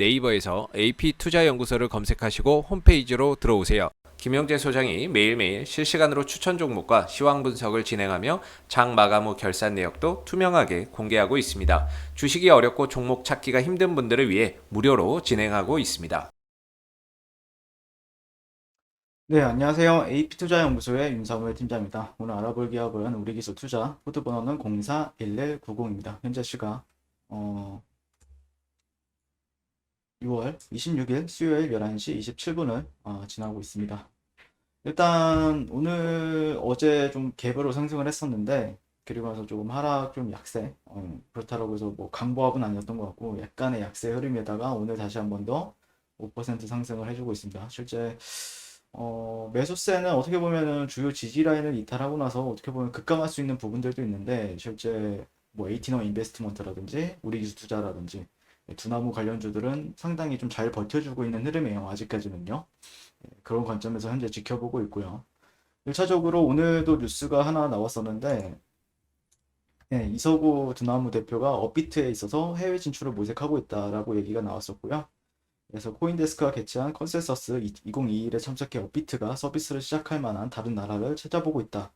네이버에서 AP투자연구소를 검색하시고 홈페이지로 들어오세요. 김영재 소장이 매일매일 실시간으로 추천 종목과 시황 분석을 진행하며 장 마감 후 결산 내역도 투명하게 공개하고 있습니다. 주식이 어렵고 종목 찾기가 힘든 분들을 위해 무료로 진행하고 있습니다. 네, 안녕하세요. AP투자연구소의 윤사무엘 팀장입니다. 오늘 알아볼 기업은 우리기술투자, 코드 번호는 041190입니다. 현재 시각 6월 26일 수요일 11시 27분을 지나고 있습니다. 일단 오늘 어제 좀 개별로 상승을 했었는데 그리고 나서 조금 하락 좀 약세 그렇다고 해서 뭐 강보합은 아니었던 것 같고 약간의 약세 흐름에다가 오늘 다시 한 번 더 5% 상승을 해주고 있습니다. 실제 매수세는 어떻게 보면은 주요 지지 라인을 이탈하고 나서 어떻게 보면 급감할 수 있는 부분들도 있는데 실제 뭐 에이티너 인베스트먼트라든지 우리기술투자라든지 두나무 관련주들은 상당히 좀 잘 버텨주고 있는 흐름이에요. 아직까지는요. 그런 관점에서 현재 지켜보고 있고요. 1차적으로 오늘도 뉴스가 하나 나왔었는데 이서구 두나무 대표가 업비트에 있어서 해외 진출을 모색하고 있다라고 얘기가 나왔었고요. 그래서 코인데스크가 개최한 컨센서스 2021에 참석해 업비트가 서비스를 시작할 만한 다른 나라를 찾아보고 있다.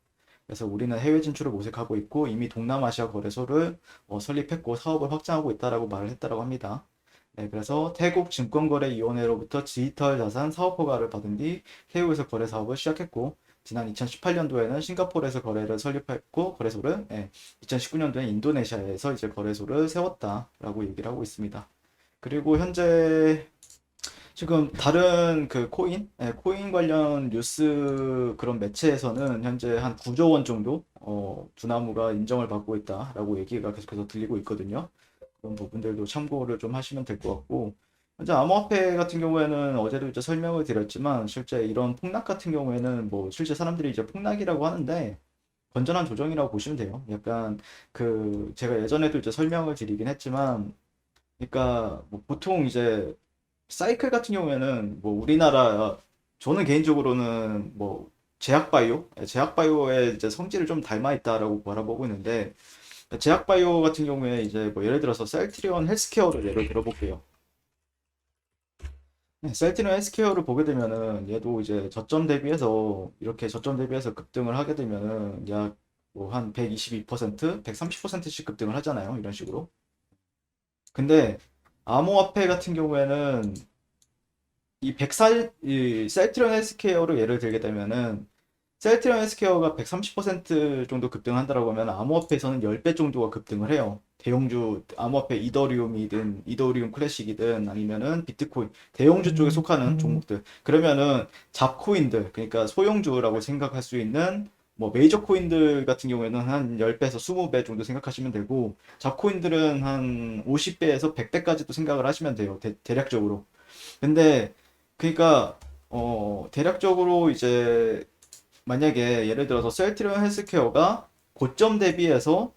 그래서 우리는 해외 진출을 모색하고 있고 이미 동남아시아 거래소를 설립했고 사업을 확장하고 있다라고 말을 했다라고 합니다. 네, 그래서 태국 증권거래위원회로부터 디지털 자산 사업 허가를 받은 뒤 태국에서 거래 사업을 시작했고 지난 2018년도에는 싱가포르에서 거래를 설립했고 거래소를 2019년도에 인도네시아에서 이제 거래소를 세웠다라고 얘기를 하고 있습니다. 그리고 현재 지금 다른 그 코인 관련 뉴스 그런 매체에서는 현재 한 9조 원 정도 두나무가 인정을 받고 있다라고 얘기가 계속해서 들리고 있거든요. 그런 부분들도 참고를 좀 하시면 될 것 같고 현재 암호화폐 같은 경우에는 어제도 이제 설명을 드렸지만 실제 이런 폭락 같은 경우에는 뭐 실제 사람들이 이제 폭락이라고 하는데 건전한 조정이라고 보시면 돼요. 약간 그 제가 예전에도 이제 설명을 드리긴 했지만 그러니까 뭐 보통 이제 사이클 같은 경우에는 뭐 우리나라 저는 개인적으로는 뭐 제약바이오의 이제 성질을 좀 닮아 있다라고 바라보고 있는데 제약바이오 같은 경우에 이제 뭐 예를 들어서 셀트리온 헬스케어를 예를 들어볼게요. 네, 셀트리온 헬스케어를 보게 되면은 얘도 이제 저점 대비해서 이렇게 저점 대비해서 급등을 하게 되면은 약 뭐 한 122%, 130%씩 급등을 하잖아요. 이런 식으로. 근데 암호화폐 같은 경우에는 이 셀트리온 헬스케어로 예를 들게 되면은 셀트리온 헬스케어가 130% 정도 급등한다라고 하면 암호화폐에서는 10배 정도가 급등을 해요. 대형주 암호화폐 이더리움이든 이더리움 클래식이든 아니면은 비트코인 대형주 쪽에 속하는 종목들 그러면은 잡코인들 그러니까 소형주라고 생각할 수 있는 뭐 메이저 코인들 같은 경우에는 한 10배에서 20배 정도 생각하시면 되고 잡코인들은 한 50배에서 100배까지도 생각을 하시면 돼요. 대략적으로. 근데 그러니까 대략적으로 이제 만약에 예를 들어서 셀트리온 헬스케어가 고점 대비해서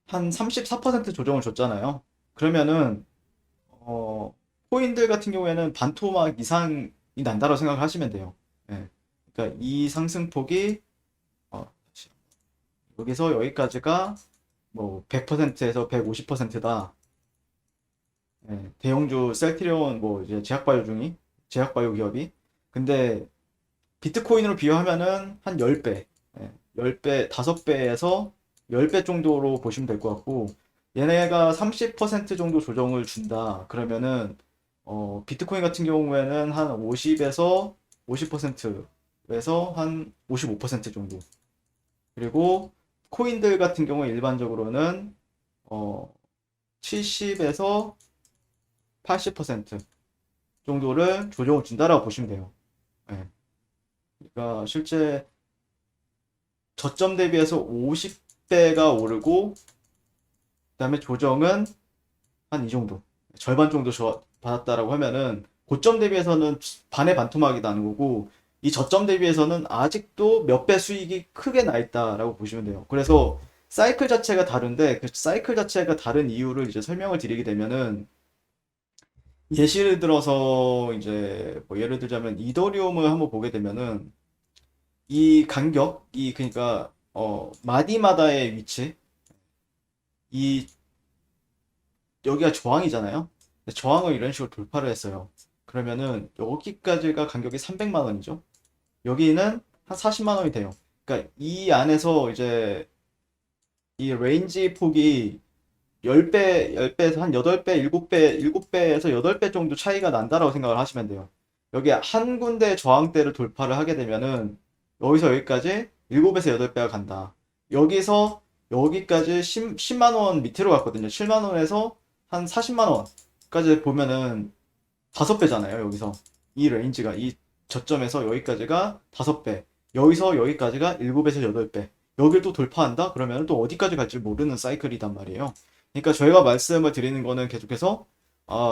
한 34% 조정을 줬잖아요. 그러면은 어 코인들 같은 경우에는 반토막 이상이 난다고 생각하시면 돼요. 예. 그러니까 이 상승폭이 여기서 여기까지가 뭐 100%에서 150%다. 예. 대형주 셀트리온 뭐 이제 제약바이오 기업이 근데 비트코인으로 비교하면은 한 10배, 10배, 5배에서 10배 정도로 보시면 될 것 같고, 얘네가 30% 정도 조정을 준다. 그러면은, 비트코인 같은 경우에는 한 50에서 50%에서 한 55% 정도. 그리고 코인들 같은 경우에 일반적으로는, 어, 70에서 80% 정도를 조정을 준다라고 보시면 돼요. 예. 그러니까 실제 저점 대비해서 50배가 오르고 그다음에 조정은 한 이 정도 절반 정도 받았다라고 하면은 고점 대비해서는 반의 반토막이라는 거고 이 저점 대비해서는 아직도 몇 배 수익이 크게 나 있다라고 보시면 돼요. 그래서 사이클 자체가 다른데 그 사이클 자체가 다른 이유를 이제 설명을 드리게 되면은 예시를 들어서 이제 뭐 예를 들자면 이더리움을 한번 보게 되면은 이 간격이 그러니까 마디마다의 위치 이 여기가 저항이잖아요. 근데 저항을 이런 식으로 돌파를 했어요. 그러면은 여기까지가 간격이 300만 원이죠. 여기는 한 40만 원이 돼요. 그러니까 이 안에서 이제 이 레인지 폭이 10배, 10배에서 한 8배, 7배, 7배에서 8배 정도 차이가 난다라고 생각을 하시면 돼요. 여기 한 군데 저항대를 돌파를 하게 되면은 여기서 여기까지 7에서 8배가 간다. 여기서 여기까지 10만 원 밑으로 갔거든요. 7만 원에서 한 40만 원까지 보면은 5배잖아요. 여기서 이 레인지가 이 저점에서 여기까지가 5배. 여기서 여기까지가 7에서 8배. 여기를 또 돌파한다? 그러면 또 어디까지 갈지 모르는 사이클이단 말이에요. 그러니까 저희가 말씀을 드리는 거는 계속해서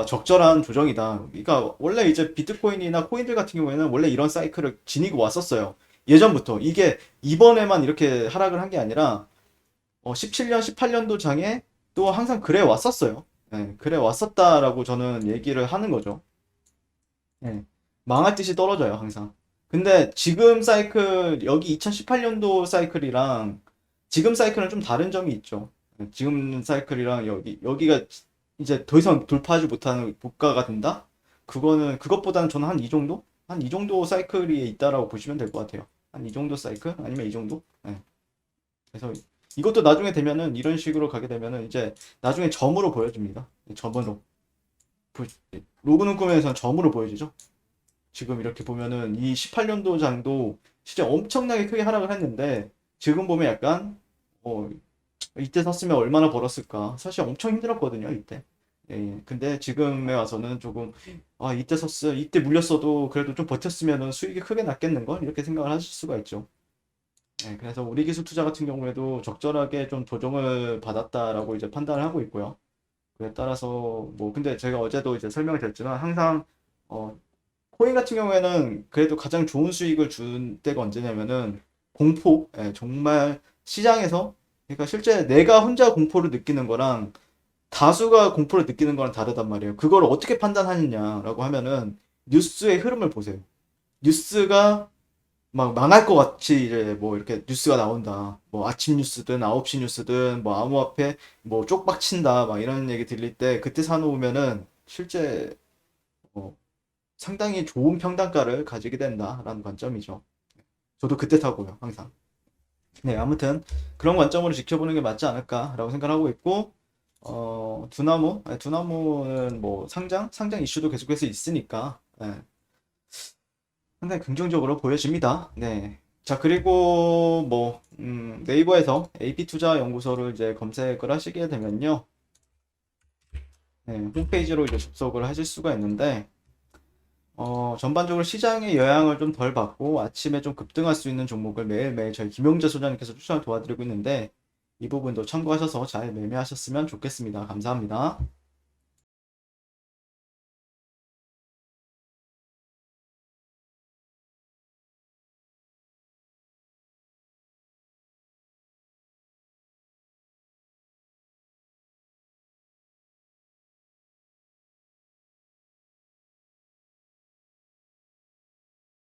적절한 조정이다. 그러니까 원래 이제 비트코인이나 코인들 같은 경우에는 원래 이런 사이클을 지니고 왔었어요. 예전부터. 이게 이번에만 이렇게 하락을 한 게 아니라 17년, 18년도 장에 또 항상 그래 왔었어요. 예, 그래 왔었다라고 저는 얘기를 하는 거죠. 예, 망할 듯이 떨어져요, 항상. 근데 지금 사이클, 여기 2018년도 사이클이랑 지금 사이클은 좀 다른 점이 있죠. 예, 지금 사이클이랑 여기가 이제 더 이상 돌파하지 못하는 고가가 된다? 그것보다는 저는 한 이 정도? 한 이 정도 사이클이 있다라고 보시면 될 것 같아요. 한 이 정도 사이클? 아니면 이 정도? 예. 그래서 이것도 나중에 되면은 이런 식으로 가게 되면은 이제 나중에 점으로 보여집니다. 점으로. 로그는 꿈에서는 점으로 보여지죠. 지금 이렇게 보면은 이 18년도 장도 진짜 엄청나게 크게 하락을 했는데 지금 보면 약간 어 이때 샀으면 얼마나 벌었을까. 사실 엄청 힘들었거든요, 이때. 예, 근데 지금에 와서는 조금 이때 샀어, 이때 물렸어도 그래도 좀 버텼으면은 수익이 크게 났겠는 걸 이렇게 생각을 하실 수가 있죠. 예, 그래서 우리 기술 투자 같은 경우에도 적절하게 좀 조정을 받았다라고 이제 판단을 하고 있고요. 그에 따라서 뭐 근데 제가 어제도 이제 설명을 드렸지만 항상 어, 코인 같은 경우에는 그래도 가장 좋은 수익을 준 때가 언제냐면은 공포, 예, 정말 시장에서 그러니까 실제 내가 혼자 공포를 느끼는 거랑 다수가 공포를 느끼는 거랑 다르단 말이에요. 그걸 어떻게 판단하느냐라고 하면은 뉴스의 흐름을 보세요. 뉴스가 막 망할 것 같이 이제 뭐 이렇게 뉴스가 나온다. 뭐 아침 뉴스든 9시 뉴스든 뭐 암호화폐 뭐 쪽박친다 막 이런 얘기 들릴 때 그때 사놓으면은 실제 어, 상당히 좋은 평단가를 가지게 된다라는 관점이죠. 저도 그때 타고요, 항상. 네, 아무튼 그런 관점으로 지켜보는 게 맞지 않을까라고 생각하고 있고, 두나무, 네, 두나무는 뭐 상장 이슈도 계속해서 있으니까, 네, 상당히 긍정적으로 보여집니다. 네. 자, 그리고 뭐, 네이버에서 AP투자연구소를 이제 검색을 하시게 되면요, 네, 홈페이지로 이제 접속을 하실 수가 있는데, 전반적으로 시장의 영향을 좀 덜 받고 아침에 좀 급등할 수 있는 종목을 매일매일 저희 김용재 소장님께서 추천을 도와드리고 있는데 이 부분도 참고하셔서 잘 매매하셨으면 좋겠습니다. 감사합니다.